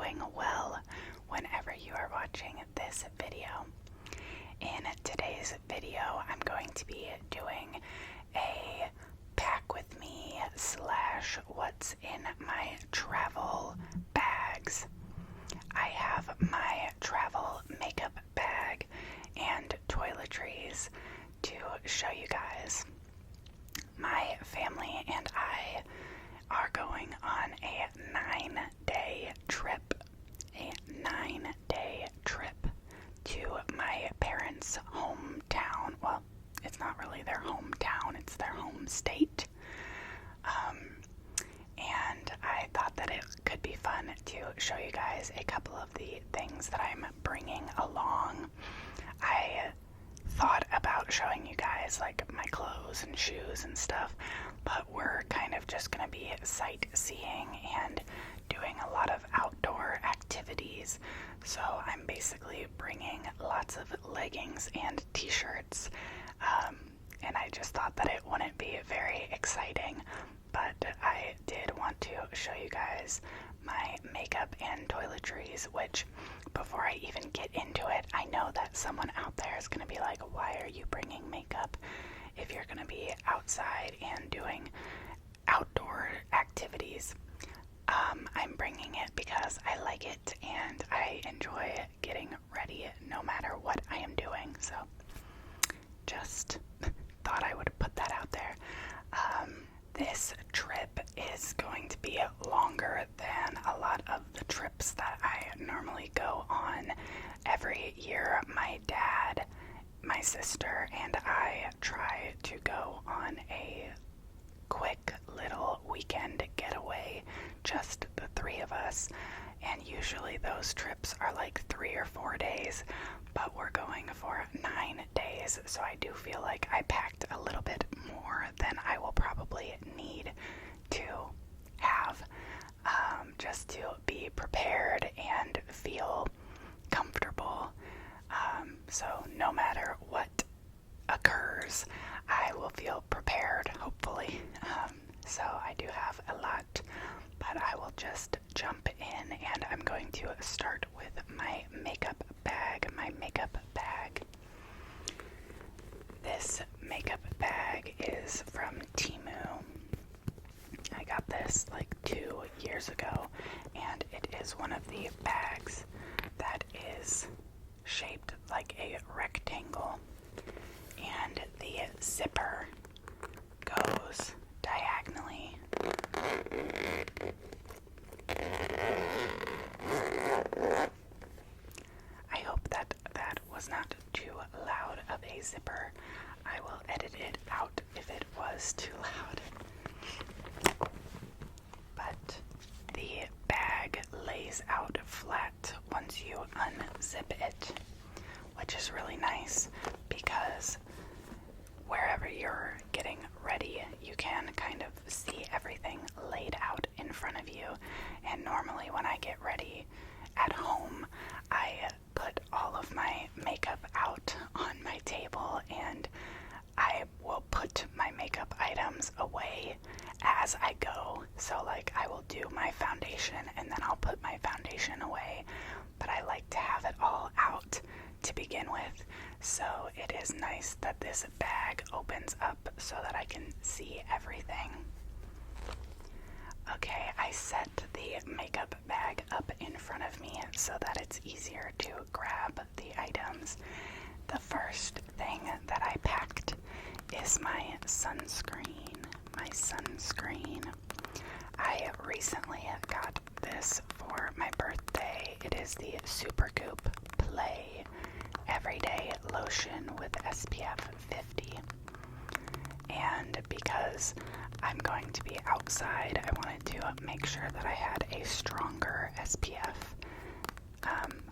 doing well whenever you are watching this video. In today's video, I'm going to be doing a pack with me / what's in my travel bags. I have my travel makeup bag and toiletries to show you guys. My family and I are going on a 9-day trip. A 9-day trip to my parents' hometown. Well, it's not really their hometown, it's their home state. And I thought that it could be fun to show you guys a couple of the things that I'm bringing along. I thought about showing you guys like my clothes and shoes and stuff, but we're kind of just gonna be sightseeing and doing a lot of outdoor activities. So I'm basically bringing lots of leggings and t-shirts, and I just thought that it wouldn't be very exciting, but I did want to show you guys my makeup and toiletries, which before I even get into it, I know that someone out there is going to be like, why are you bringing makeup if you're going to be outside and doing outdoor activities? I'm bringing it because I like it and I enjoy getting ready no matter what I am doing. So just thought I would put that out there. This trip is going to be longer than a lot of the trips that I normally go on. Every year, my dad, my sister, and I try to go on a quick little weekend getaway, just the three of us, and usually those trips are like 3 or 4 days, but we're going for 9 days, so I do feel like I packed a little bit more than I will probably need to have, just to be prepared and feel comfortable. So no matter what occurs, I will feel prepared, hopefully. So I do have a lot, but I will just jump in, and I'm going to start with my makeup bag. This makeup bag is from Temu. I got this like 2 years ago, and it is one of the bags that is shaped like a rectangle, and the zipper goes diagonally. I hope that that was not too loud of a zipper. I will edit it out if it was too loud. But the bag lays out flat once you unzip it, which is really nice because wherever you're getting ready, you can kind of see everything laid out in front of you. And normally when I get ready at home, I put all of my makeup out on my table, and I will put my makeup items away as I go. So like I will do my foundation and then I'll put my foundation away, but I like to have it all out to begin with. So it is nice that this bag opens up so that I can see everything. Okay, I set the makeup bag up in front of me so that it's easier to grab the items. The first thing that I packed is my sunscreen. I recently got this for my birthday. It is the Supergoop Play Everyday Lotion with SPF 50. And because I'm going to be outside, I wanted to make sure that I had a stronger SPF.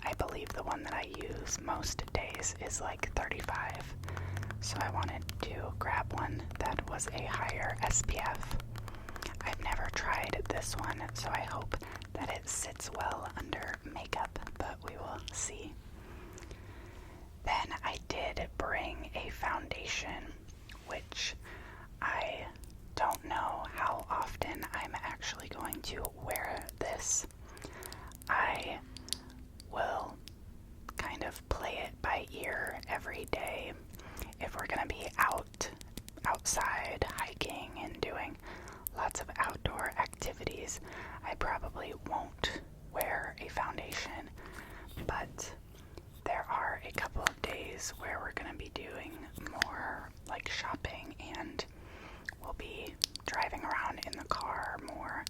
I believe the one that I use most days is like 35. So I wanted to grab one that was a higher SPF. I've never tried this one, so I hope that it sits well under makeup, but we will see. Then I did bring a foundation, which I don't know how often I'm actually going to wear this. I probably won't wear a foundation, but there are a couple of days where we're going to be doing more like shopping, and we'll be driving around in the car more,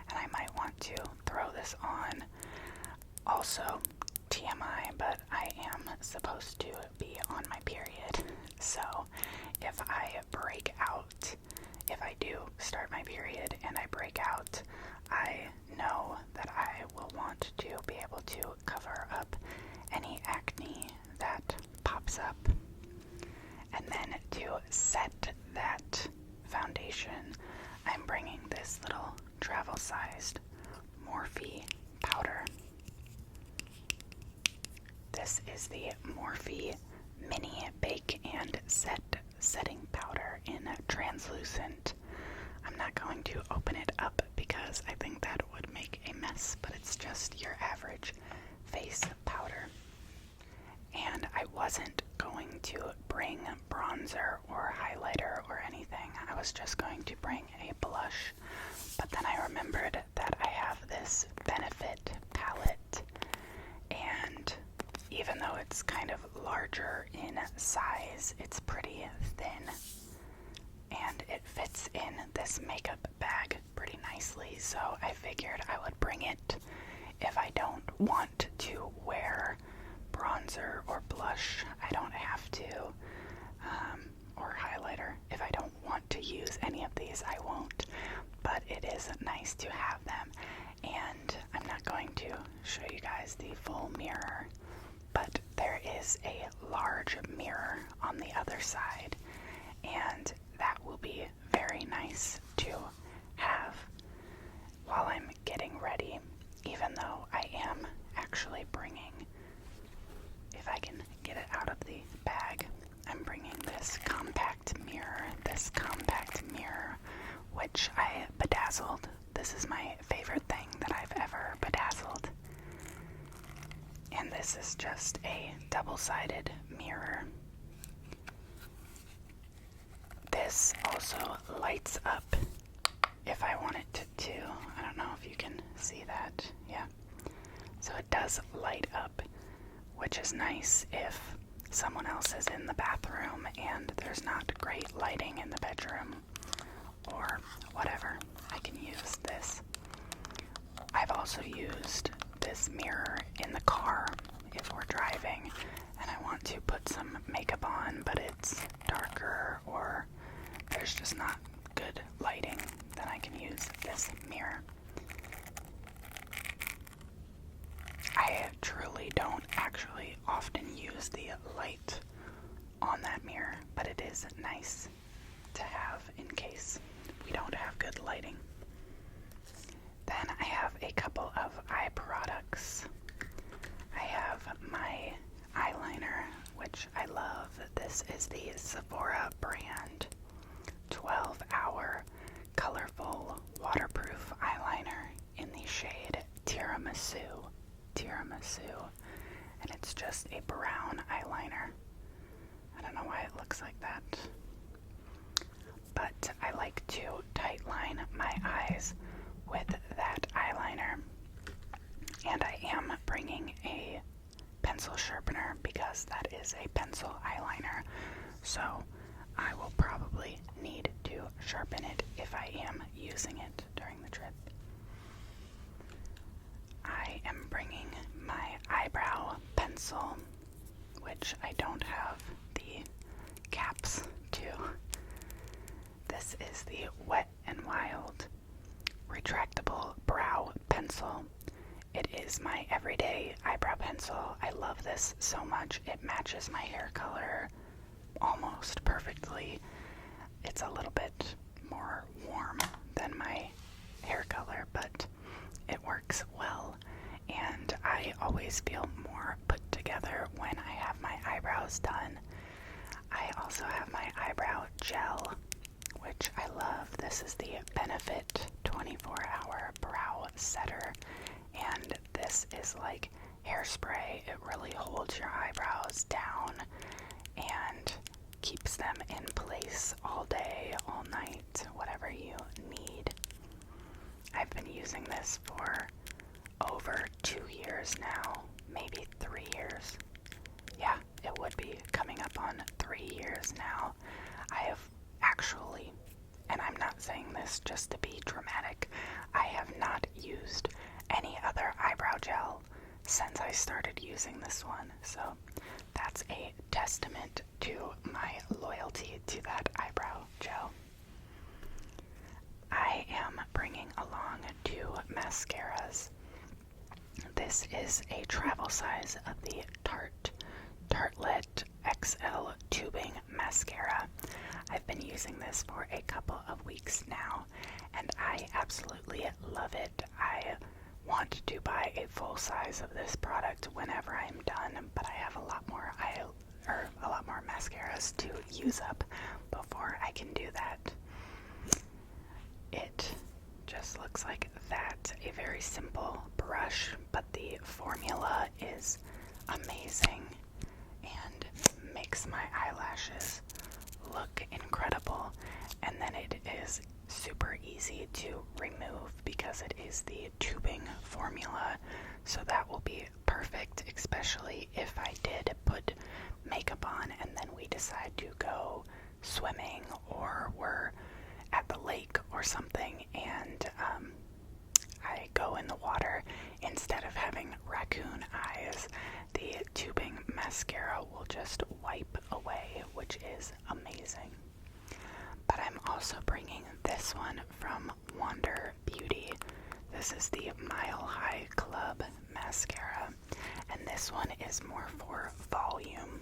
and I might want to throw this on. Also, TMI, but I am supposed to be on my period, so if I break out, if I do start my period and I break out, I know that I will want to be able to cover up any acne that pops up. And then to set that foundation, I'm bringing this little travel-sized Morphe powder. This is the Morphe Mini Bake and Set Setting Powder in translucent. I'm not going to open it up because I think that would make a mess, but it's just your average face powder. And I wasn't going to bring bronzer or highlighter or anything. I was just going to bring a blush. But then I remembered that I have this Benefit palette, and even though it's kind of larger in size, it's pretty thin, and it fits in this makeup bag pretty nicely, so I figured I would bring it if I don't want to wear bronzer or blush. I don't have to, or highlighter. If I don't want to use any of these, I won't, but it is nice to have them. And I'm not going to show you guys the full mirror, but there is a large mirror on the other side, and that will be very nice to have while I'm getting ready, even though I am actually bringing, if I can get it out of the bag, I'm bringing this compact mirror, which I bedazzled. This is my favorite thing that I've ever bedazzled. And this is just a double-sided mirror. This also lights up if I want it to. I don't know if you can see that. Yeah. So it does light up, which is nice if someone else is in the bathroom and there's not great lighting in the bedroom or whatever. I can use this. I've also used this mirror in the car if we're driving and I want to put some makeup on, but it's darker or there's just not good lighting, then I can use this mirror. I truly don't actually often use the light on that mirror, but it is nice to have in case we don't have good lighting. Then I have a couple of eye products. I have my eyeliner, which I love. This is the Sephora brand 12-hour colorful waterproof eyeliner in the shade Tiramisu, and it's just a brown eyeliner. I don't know why it looks like that, but I like to tightline my eyes with that eyeliner, and I am bringing a pencil sharpener because that is a pencil eyeliner, so I will probably need to sharpen it if I am using it during the trip. I am bringing my eyebrow pencil, which I don't have the caps to. This is the Wet n Wild retractable brow pencil. It is my everyday eyebrow pencil. I love this so much. It matches my hair color almost perfectly. It's a little bit more warm than my hair color, but it works well, and I always feel more put together when I have my eyebrows done. I also have my eyebrow gel, which I love. This is the Benefit 24-hour brow setter, and this is like hairspray. It really holds your eyebrows down and keeps them in place all day, all night, whatever you need. I've been using this for 2 years now, maybe 3 years. Yeah, it would be coming up on 3 years now. I have actually, and I'm not saying this just to be dramatic, I have not used any other eyebrow gel since I started using this one. So that's a testament to my loyalty to that eyebrow gel. I am bringing along 2 mascaras. This is a travel size of the Tartelette XL Tubing Mascara. I've been using this for a couple of weeks now, and I absolutely love it. I want to buy a full size of this product whenever I'm done, but I have a lot more mascaras to use up before I can do that. It just looks like that. A very simple brush, but the formula is amazing and makes my eyelashes look incredible. And then it is super easy to remove because it is the tubing formula, so that will be perfect, especially if I did put makeup on and then we decide to go swimming or we're at the lake or something and I go in the water. Instead of having raccoon eyes, the tubing mascara will just wipe away, which is amazing. But I'm also bringing this one from Wander Beauty. This is the Mile High Club mascara, and this one is more for volume.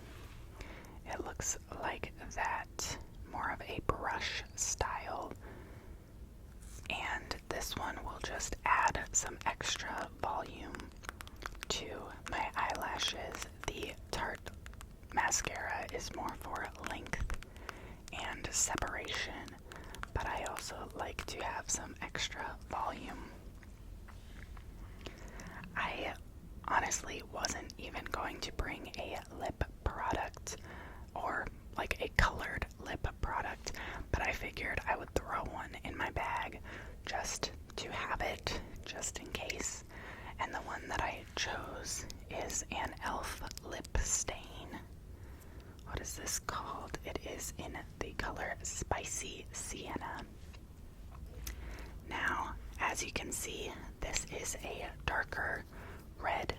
It looks like that, more of a brush style. And this one will just add some extra volume to my eyelashes. The Tarte mascara is more for length and separation, but I also like to have some extra volume. I honestly wasn't even going to bring a lip product or like a colored lip product, but I figured I would throw one in my bag just to have it, just in case. And the one that I chose is an e.l.f. lip stain. What is this called? It is in the color Spicy Sienna. Now, as you can see, this is a darker red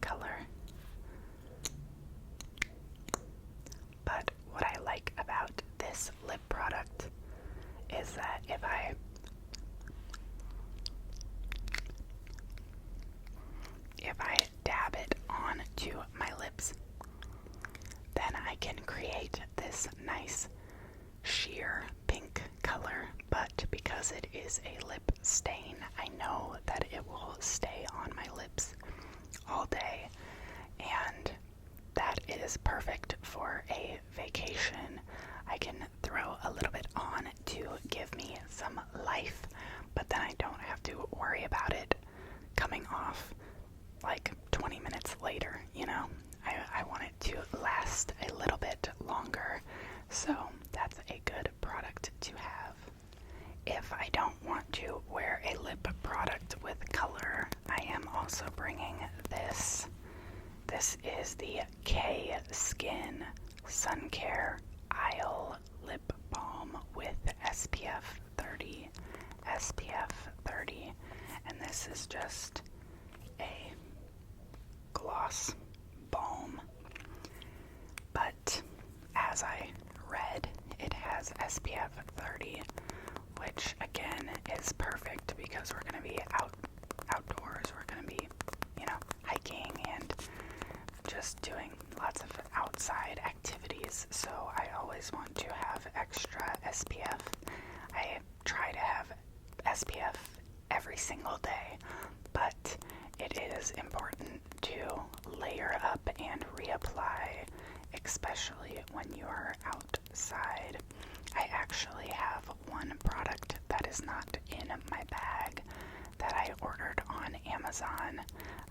color. But what I like about this lip product is that if I dab it onto my lips, then I can create this nice sheer pink color. But because it is a lip stain, I know that it will stay on my lips all day, and that is perfect for a vacation. I can throw a little bit on to give me some life, but then I don't have to worry about it coming off like 20 minutes later, you know? I want it to last a little bit longer, so that's a good product to have. If I don't want to wear a lip product with color, I am also bringing this. This is the K-Skin Sun Care Isle Lip Balm with SPF 30. SPF 30. And this is just a gloss balm. But as I read, it has SPF 30, which again is perfect because we're going to be outdoors. We're going to be, hiking and just doing lots of outside activities. So I always want to have extra SPF. I try to have SPF every single day, but it is important to layer up and reapply, especially when you're outside. I actually have one product that is not in my bag that I ordered on Amazon.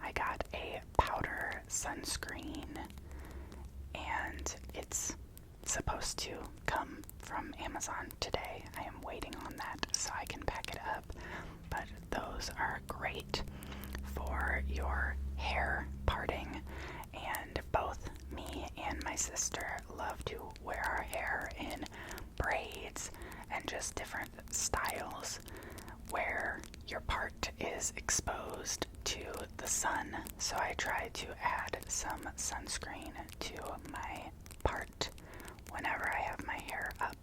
I got a powder sunscreen, and it's supposed to come from Amazon today. I am waiting on that so I can pack it up. But those are great for your sister love to wear our hair in braids and just different styles where your part is exposed to the sun. So I try to add some sunscreen to my part whenever I have my hair up.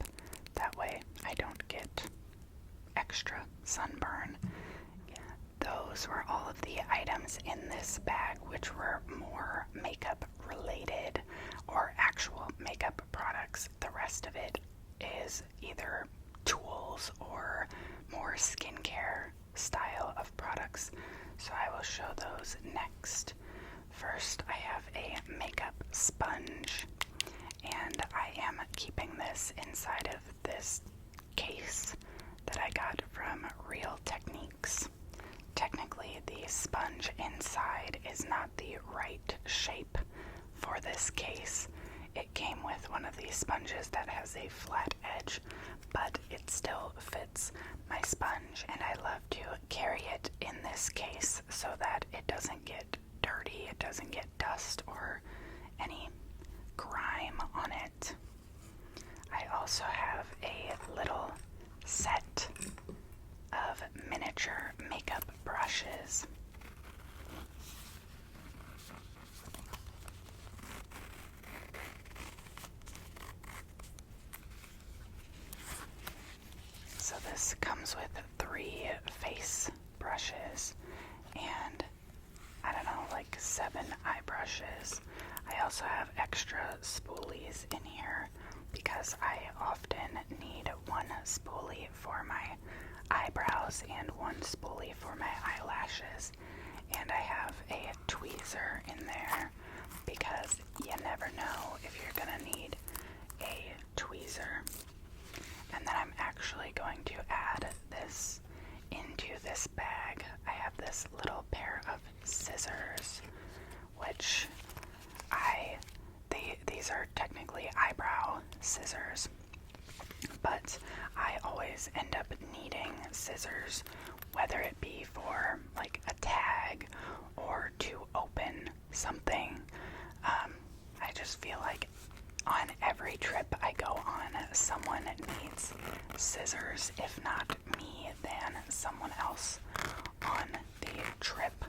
That way I don't get extra sunburn. Those were all of the items in this bag, which were more makeup related or actual makeup products. The rest of it is either tools or more skincare style of products. So I will show those next. First, I have a makeup sponge, and I am keeping this inside of this case that I got from Real Techniques. Technically, the sponge inside is not the right shape for this case. It came with one of these sponges that has a flat edge, but it still fits my sponge, and I love to carry it in this case so that it doesn't get dirty, it doesn't get dust or any grime on it. I also have a little set of miniature makeup brushes. So this comes with 3 face brushes and I don't know, like 7 eye brushes. I also have extra spoolies in here because I often need 1 spoolie for my eyebrows and 1 spoolie for my eyelashes. And I have a tweezer in there because you never know if you're gonna need a tweezer. And then I'm actually going to add this into this bag. I have this little pair of scissors, which these are technically eyebrow scissors, but I always end up needing scissors, whether it be for like a tag or to open something. I just feel like on every trip I go on, someone needs scissors. If not me, then someone else on the trip.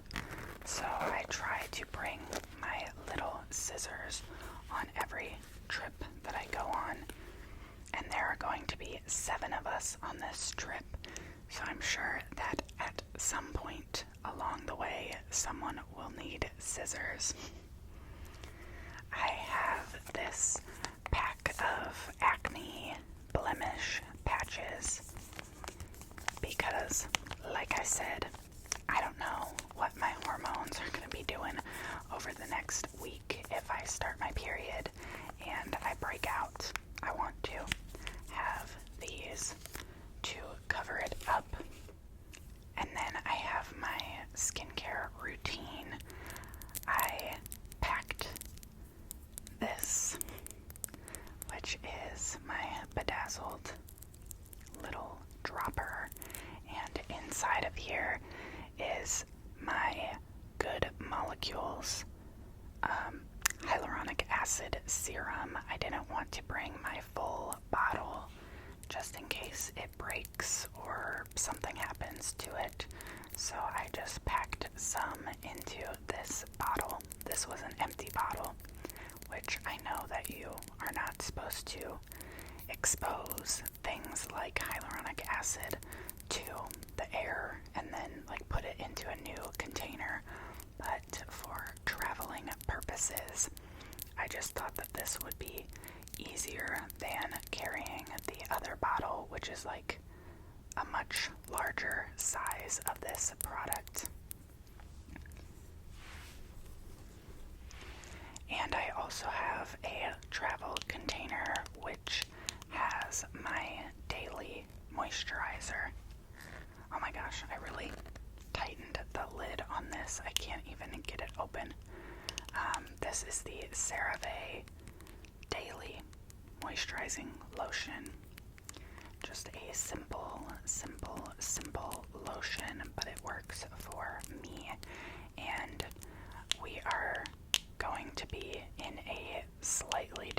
So I try to bring my little scissors on every trip that I go on. And there are going to be 7 of us on this trip. So I'm sure that at some point along the way, someone will need scissors. I have this pack of acne blemish patches because, like I said, I don't know what my hormones are going to be doing over the next week if I start my period and I break out. I want to have these to cover it up. And then I have my skincare routine. I packed this, which is my bedazzled little dropper, and inside of here is my Good Molecules hyaluronic acid serum. I didn't want to bring my full bottle just in case it breaks or something happens to it, so I just packed some into this bottle. This was an empty bottle, which I know that you are not supposed to expose things like hyaluronic acid to the air and then like put it into a new container, but for traveling purposes, I just thought that this would be easier than carrying the other bottle, which is like a much larger size of this product. And I also have a travel container which has my daily moisturizer. Oh my gosh, I really tightened the lid on this. I can't even get it open. This is the CeraVe Daily Moisturizing Lotion. Just a simple lotion, but it works for me. And we are going to be in a slightly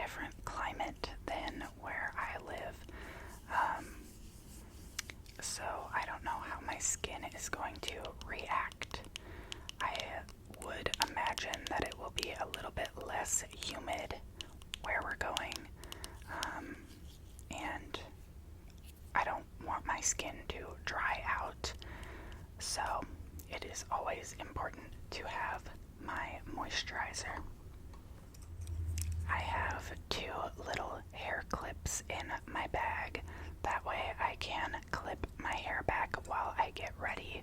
be a little bit less humid where we're going. And I don't want my skin to dry out, so it is always important to have my moisturizer. I have 2 little hair clips in my bag. That way I can clip my hair back while I get ready.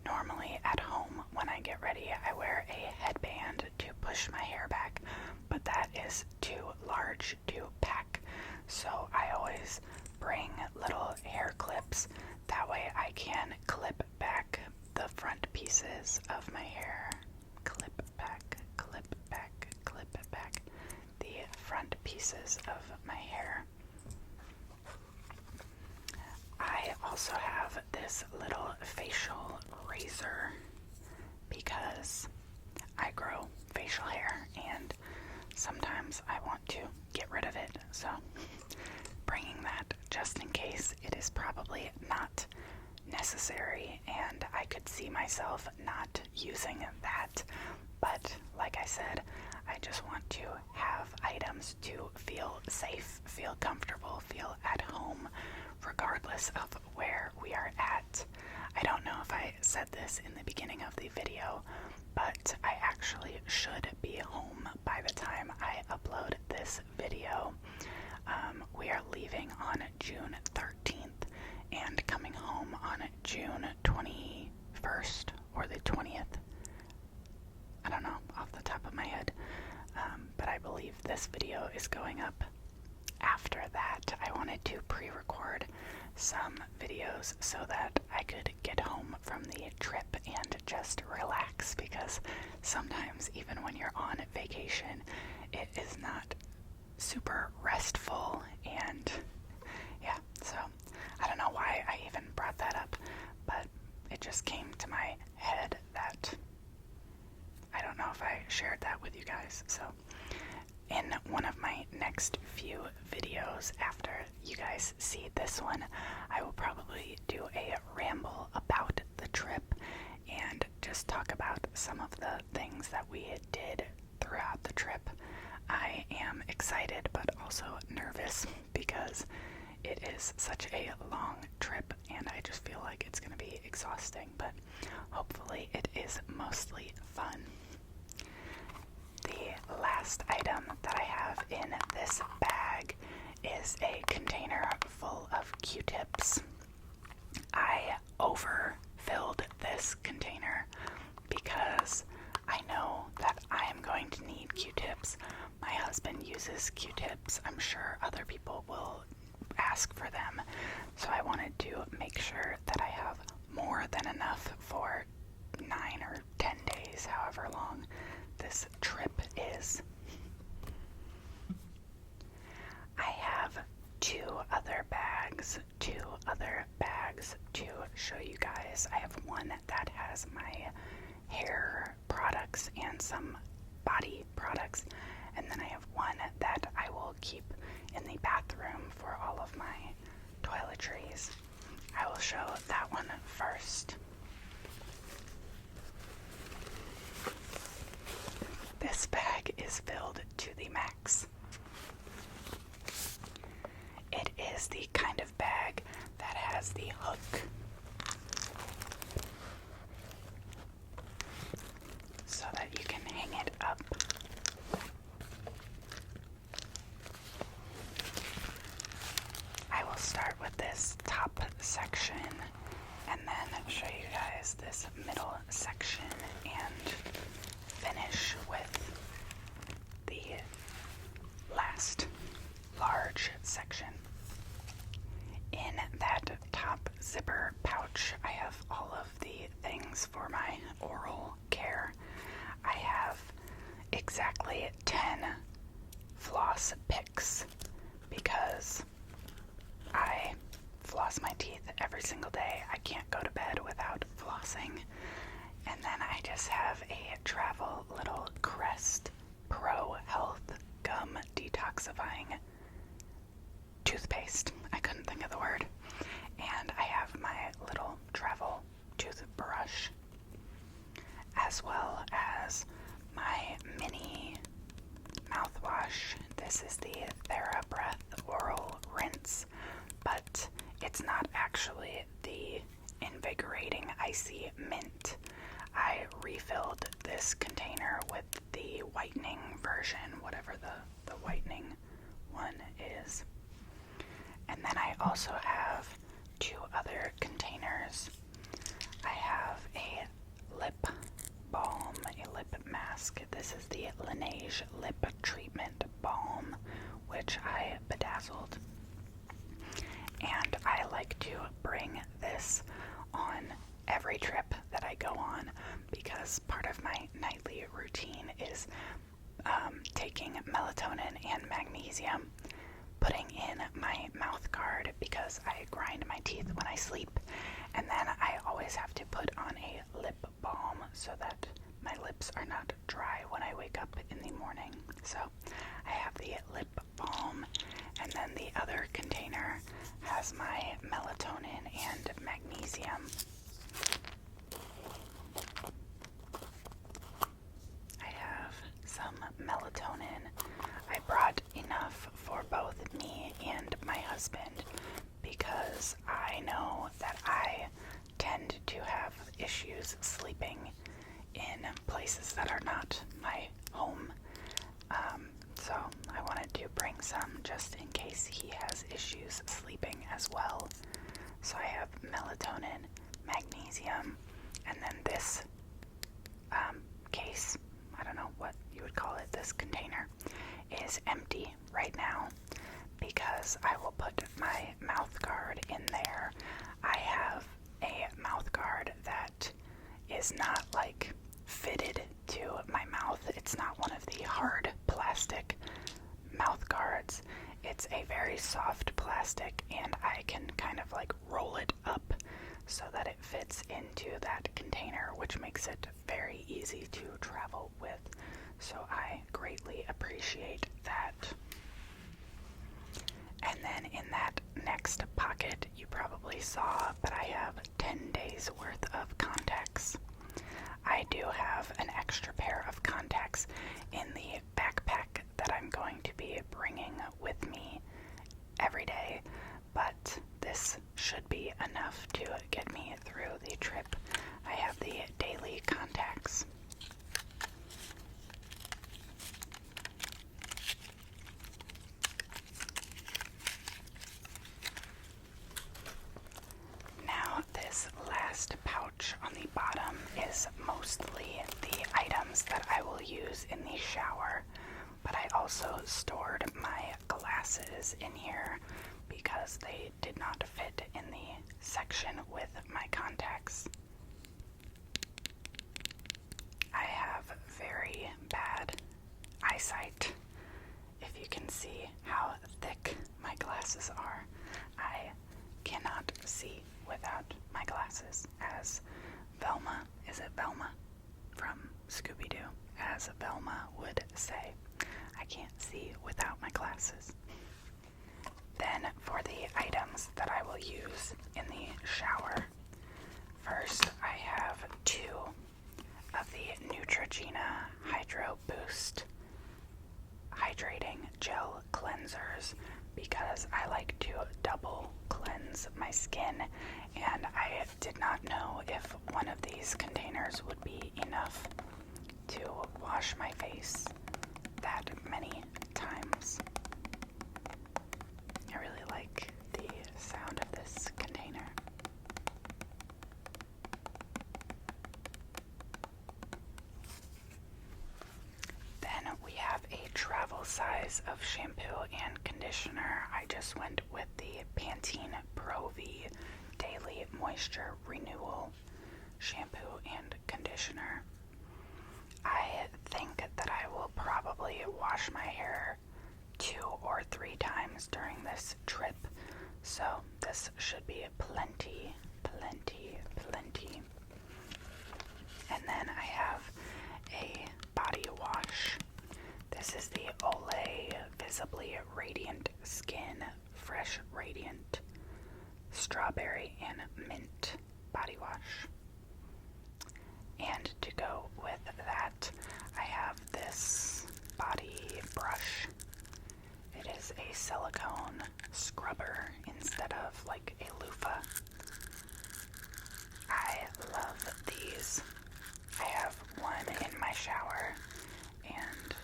Normally at home when I get ready I wear a headband to push my hair back, but that is too large to pack. So I always bring little hair clips. That way I can clip back the front pieces of my hair. Clip back, clip back, clip back the front pieces of my hair. I also have this little facial razor because I grow facial hair and sometimes I want to get rid of it, so bringing that just in case. It is probably not necessary and I could see myself not using that, but like I said, I just want to have items to feel safe, feel comfortable, feel at home, regardless of where we are at. I don't know if I said this in the beginning of the video, but I actually should be home by the time I upload this video. We are leaving on June 13th and coming home on June 21st or the 20th. I don't know off the top of my head, but I believe this video is going up after that. I wanted to pre-record some videos so that I could get home from the trip and just relax, because sometimes even when you're on vacation it is not super restful. And yeah, so I don't know why I even brought that up, but it just came to my head that I don't know if I shared that with you guys. So in one of my next few videos after you guys see this one, I will probably do a ramble about the trip and just talk about some of the things that we did throughout the trip. I am excited but also nervous because it is such a long trip and I just feel like it's going to be exhausting, but hopefully it is mostly fun. The last item that I have in this bag is a container full of Q-tips. I overfilled this container because I know that I am going to need Q-tips. My husband uses Q-tips. I'm sure other people will ask for them. So I wanted to make sure that I have more than enough for 9 or 10 days, however long this trip is. I have two other bags to show you guys. I have one that has my hair products and some body products, and then I have one that I will keep in the bathroom for all of my toiletries. I will show that one first. This bag is filled to the max. It is the kind of bag that has the hook so that you can hang it up. I will start with this top section and then show you guys this middle section and finish with the last large section. In that top zipper pouch, I have all of the things for my oral care. I have exactly 10 floss picks because I floss my teeth every single day. I can't go to bed without flossing. And then I just have a travel little Crest Pro Health Gum Detoxifying toothpaste. I couldn't think of the word. And I have my little travel toothbrush, as well as my mini mouthwash. This is the TheraBreath Oral Rinse, but it's not actually the invigorating icy mint. I refilled this container with the whitening version, whatever the whitening one is. And then I also have two other containers. I have a lip balm, a lip mask. This is the Laneige Lip Treatment Balm, which I bedazzled. And I like to bring this on every trip that I go on because part of my nightly routine is taking melatonin and magnesium, putting in my mouth guard because I grind my teeth when I sleep, and then I always have to put on a lip balm so that my lips are not dry when I wake up in the morning. So I have the lip balm, and then the other container has my melatonin and magnesium. I have some melatonin. I brought enough for both me and my husband because I know that I tend to have issues sleeping in places that are not my home. So I wanted to bring some just in case he has issues sleeping as well. So I have melatonin, magnesium, and then this case, I don't know what you would call it, this container is empty right now because I will put my mouth guard in there. I have a mouth guard that is not like fitted to my mouth. It's not one of the hard plastic mouth guards. It's a very soft plastic, and I can kind of like roll it up so that it fits into that container, which makes it very easy to travel with. So I greatly appreciate that. And then in that next pocket, you probably saw, but I have 10 days worth of contacts. I do have an extra pair of contacts in the backpack that I'm going to be bringing with me every day, but this should be enough to get me through the trip. I have the daily contacts. Now, this last pouch on the bottom is mostly the items that I will use in the shower, but I also stored my glasses in here because they did not fit in the section with my contacts. I have very bad eyesight. If you can see how thick my glasses are, I cannot see without my glasses. As Velma, is it Velma from Scooby-Doo? As Velma would say, I can't see without my glasses. Then for the items that I will use in the shower, first I have two of the Neutrogena Hydro Boost Hydrating Gel Cleansers because I like to double cleanse my skin, and I did not know if one of these containers would be enough to wash my face that many times. I really like the sound of this container. Then we have a travel size of shampoo and conditioner. I just went with the Pantene Pro-V Daily Moisture Renewal shampoo and conditioner. I think that I will probably wash my hair 2 or 3 times during this trip, so this should be plenty. And then I have a body wash. This is the Olay Visibly Radiant Skin Fresh Radiant Strawberry and Mint body wash. And to go with that, I have scrubber instead of like a loofah. I love these. I have one in my shower, and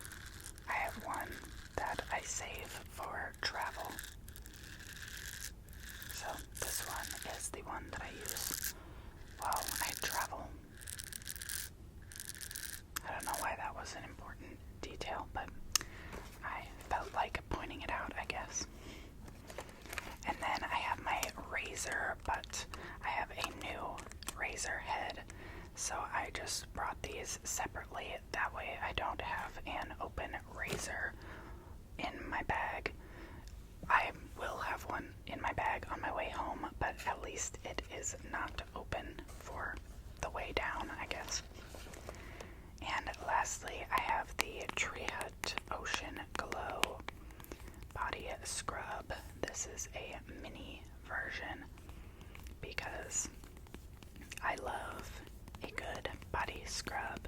I have one that I save for travel. So this one is the one that I use while I travel. I don't know why that was an important detail, but I felt like pointing it out, I guess. And then I have my razor, but I have a new razor head, so I just brought these separately. That way I don't have an open razor in my bag. I will have one in my bag on my way home, but at least it is not open for the way down, I guess. And lastly, I have the Tree Hut Ocean Glow Body Scrub. This is a mini version because I love a good body scrub.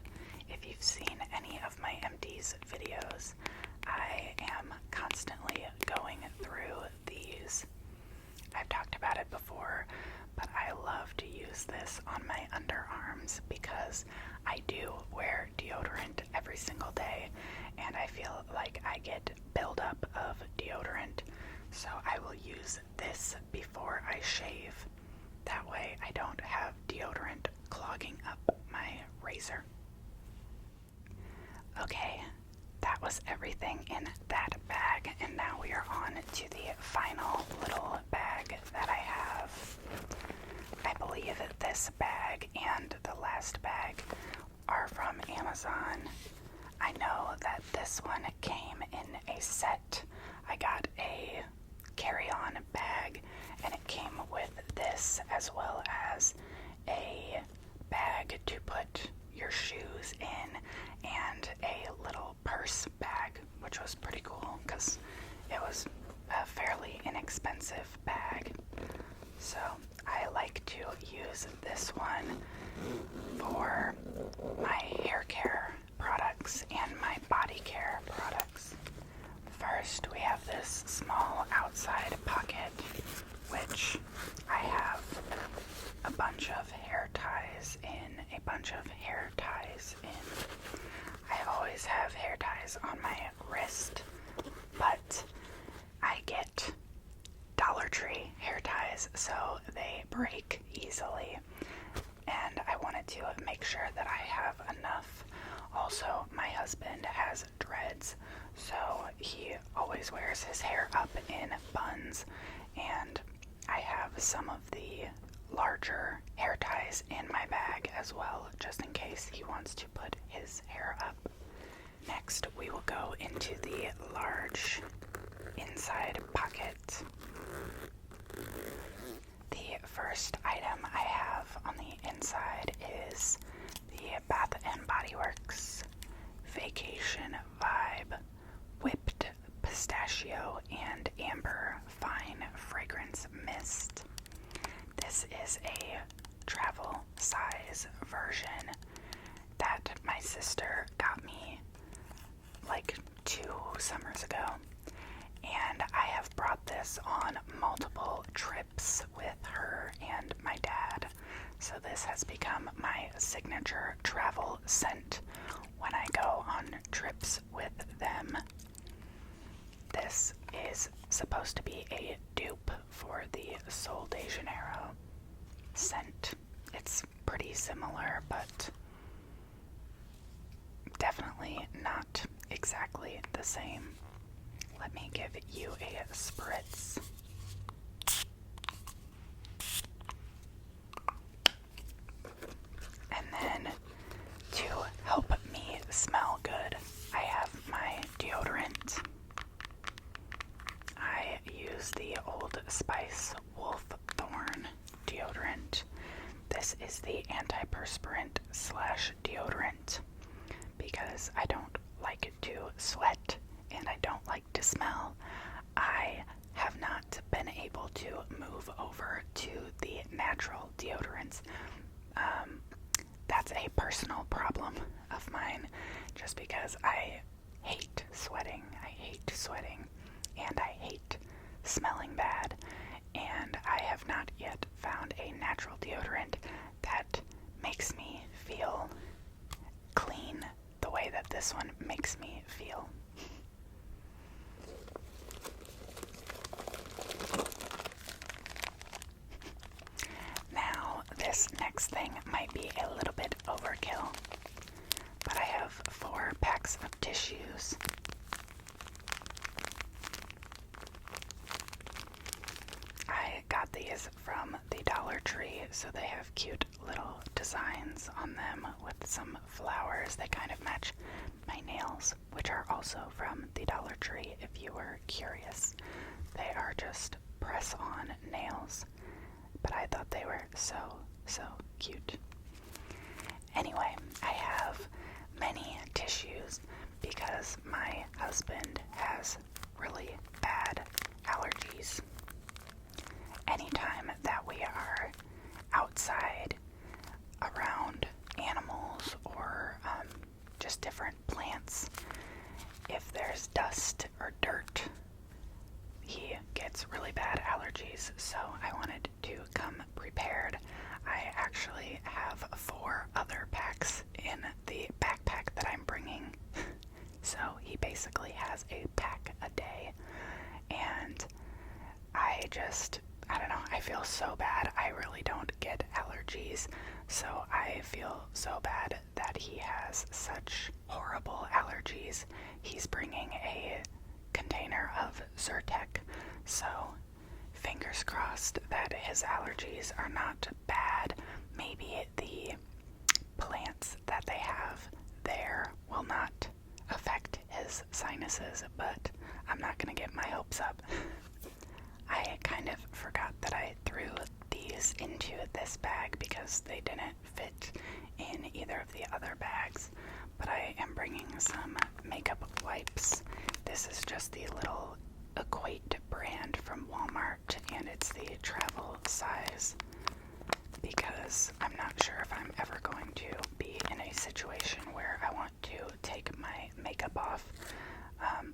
If you've seen any of my empties videos, I am constantly going through these. I've talked about it before, but I love to use this on my underarms because I do wear deodorant every single day, and I feel like I get buildup of deodorant, so I will use this before I shave. That way I don't have deodorant clogging up my razor. Okay, that was everything in that bag, and now we are on to the final little bag that I have. I believe that this bag and the last bag are from Amazon. I know that this one came in a set. I got a carry-on bag, and it came with this as well as a bag to put your shoes in and a little purse bag, which was pretty cool because it was a fairly inexpensive bag. So I like to use this one for my hair care products and my body care products. First, we have this small outside pocket, which I have a bunch of hair ties in. I always have hair ties on my wrist, but I get Dollar Tree hair ties, so they break easily, and I wanted to make sure that I have enough. Also, my husband has dreads, so he always wears his hair up in buns, and I have some of the larger hair ties in my bag as well, just in case he wants to put his hair up. Next, we will go into the large inside pocket. The first item I have on the inside is the Bath & Body Works Vacation Vibe Whipped Pistachio and Amber Fine Fragrance Mist. This is a travel size version that my sister got me like 2 summers ago, and I have brought this on multiple trips with her and my dad, so this has become my signature travel scent when I go on trips with them. This is supposed to be a dupe for the Sol de Janeiro scent. It's pretty similar, but definitely not exactly the same. Let me give you a spritz. And then to help me smell good, I have my deodorant. I use the Old Spice Wolf Thorn deodorant. This is the antiperspirant / deodorant because I don't like to sweat and I don't like to smell. I have not been able to move over to the natural deodorants. That's a personal problem of mine, just because I hate sweating, and I hate smelling bad, and I have not yet found a natural deodorant that makes me feel clean the way that this one makes me feel. Now, this next thing might be a little bit overkill, but I have 4 packs of tissues. I got these from the Dollar Tree, so they have cute little designs on them with some flowers. They kind of match my nails, which are also from the Dollar Tree, if you were curious. They are just press-on nails, but I thought they were so cute. Anyway, I have many tissues because my husband has really bad allergies. Anytime that we are outside around animals or just different plants, if there's dust or dirt, he gets really bad allergies, so I wanted to come prepared. I actually have 4 other packs in the backpack that I'm bringing, so he basically has a pack a day, and I don't know, I feel so bad. I really don't get allergies, so I feel so bad that he has such horrible allergies. He's bringing a container of Zyrtec, so fingers crossed that his allergies are not bad. Maybe the plants that they have there will not affect his sinuses, but I'm not gonna get my hopes up. I kind of forgot that I threw these into this bag because they didn't fit in either of the other bags, but I am bringing some makeup wipes. This is just the little Equate brand from Walmart, and it's the travel size because I'm not sure if I'm ever going to be in a situation where I want to take my makeup off.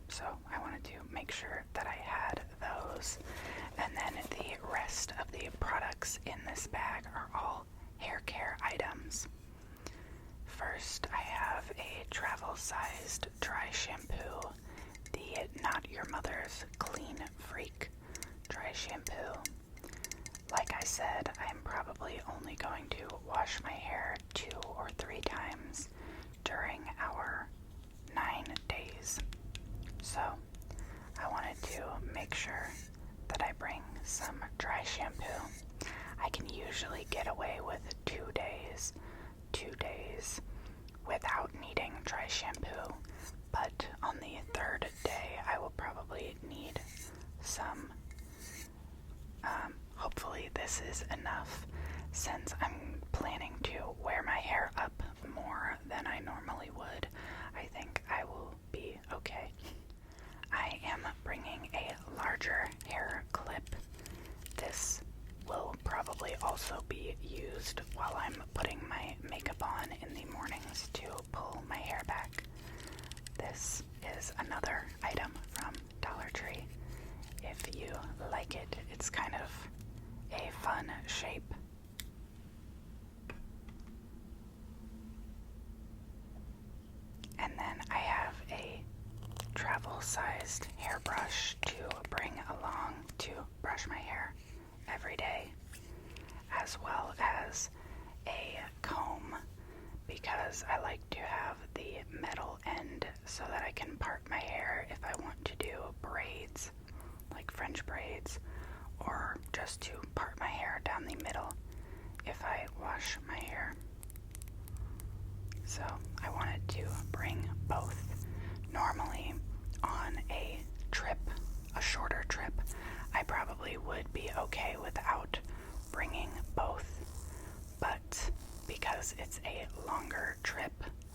So I wanted to make sure that I had those. And then the rest of the products in this bag are all hair care items. First, I have a travel-sized dry shampoo, the Not Your Mother's Clean Freak dry shampoo. Like I said, I'm probably only going to wash my hair 2 or 3 times during our 9 days. So I wanted to make sure that I bring some dry shampoo. I can usually get away with 2 days without needing dry shampoo, but on the 3rd day I will probably need some. Hopefully this is enough, since I'm planning to wear my hair up more than I normally would. I think I will be okay. I am bringing a larger hair clip. This will probably also be used while I'm putting my makeup on in the mornings to pull my hair back. This is another item from Dollar Tree. If you like it, it's kind of a fun shape. And then I have a travel-sized hairbrush to bring along to brush my hair every day, as well as a comb, because I like to have the metal end so that I can part my hair if I want to do braids, like French braids, or just to part my hair down the middle if I wash my hair. So I wanted to bring both. Normally on a trip, a shorter trip, I probably would be okay without bringing both, but because it's a longer trip,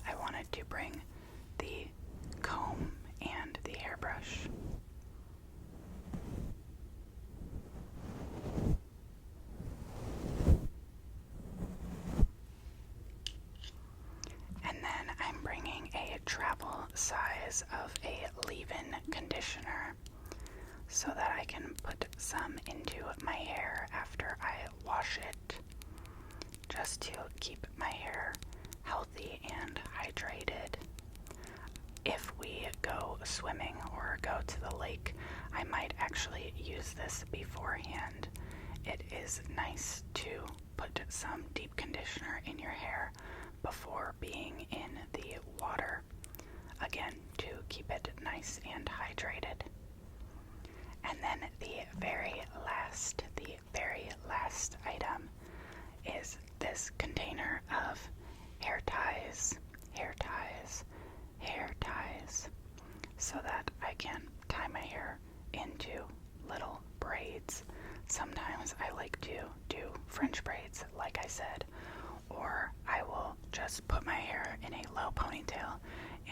I wanted to bring the comb and the hairbrush. And then I'm bringing a travel size of a leave-in conditioner. so that I can put some into my hair after I wash it, just to keep my hair healthy and hydrated. If we go swimming or go to the lake, I might actually use this beforehand. It is nice to put some deep conditioner in your hair before being in the water, again, to keep it nice and hydrated. And then the very last item is this container of hair ties, so that I can tie my hair into little braids. Sometimes I like to do French braids, like I said, or I will just put my hair in a low ponytail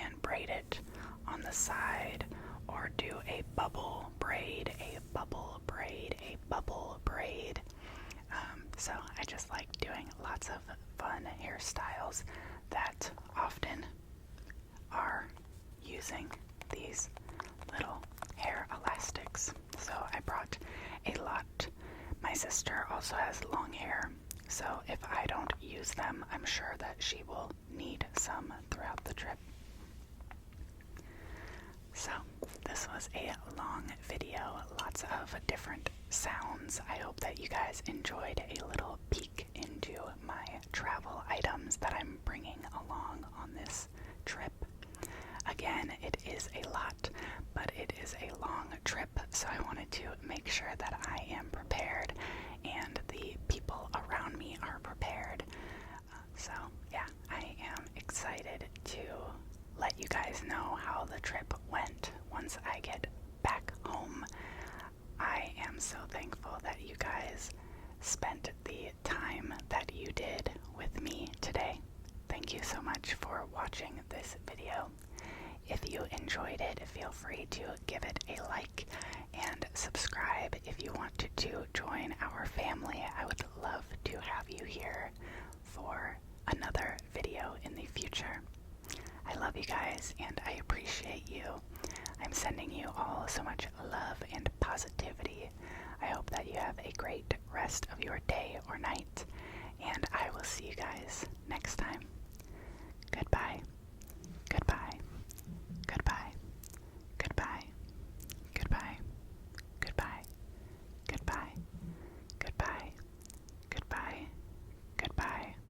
and braid it on the side, or do a bubble braid, so I just like doing lots of fun hairstyles that often are using these little hair elastics. So I brought a lot. My sister also has long hair, so if I don't use them, I'm sure that she will need some throughout the trip. So this was a long video, lots of different sounds. I hope that you guys enjoyed a little peek into my travel items that I'm bringing along on this trip. Again, it is a lot, but it is a long trip, so I wanted to make sure that I am prepared and the people around me are prepared. So yeah, I am excited to let you guys know how the trip went once I get back home. I am so thankful that you guys spent the time that you did with me today. Thank you so much for watching this video. If you enjoyed it, feel free to give it a like and subscribe if you want to join our family. I would love to have you here for another video in the future. I love you guys and I appreciate you. I'm sending you all so much love and positivity. I hope that you have a great rest of your day or night, and I will see you guys next time. Goodbye.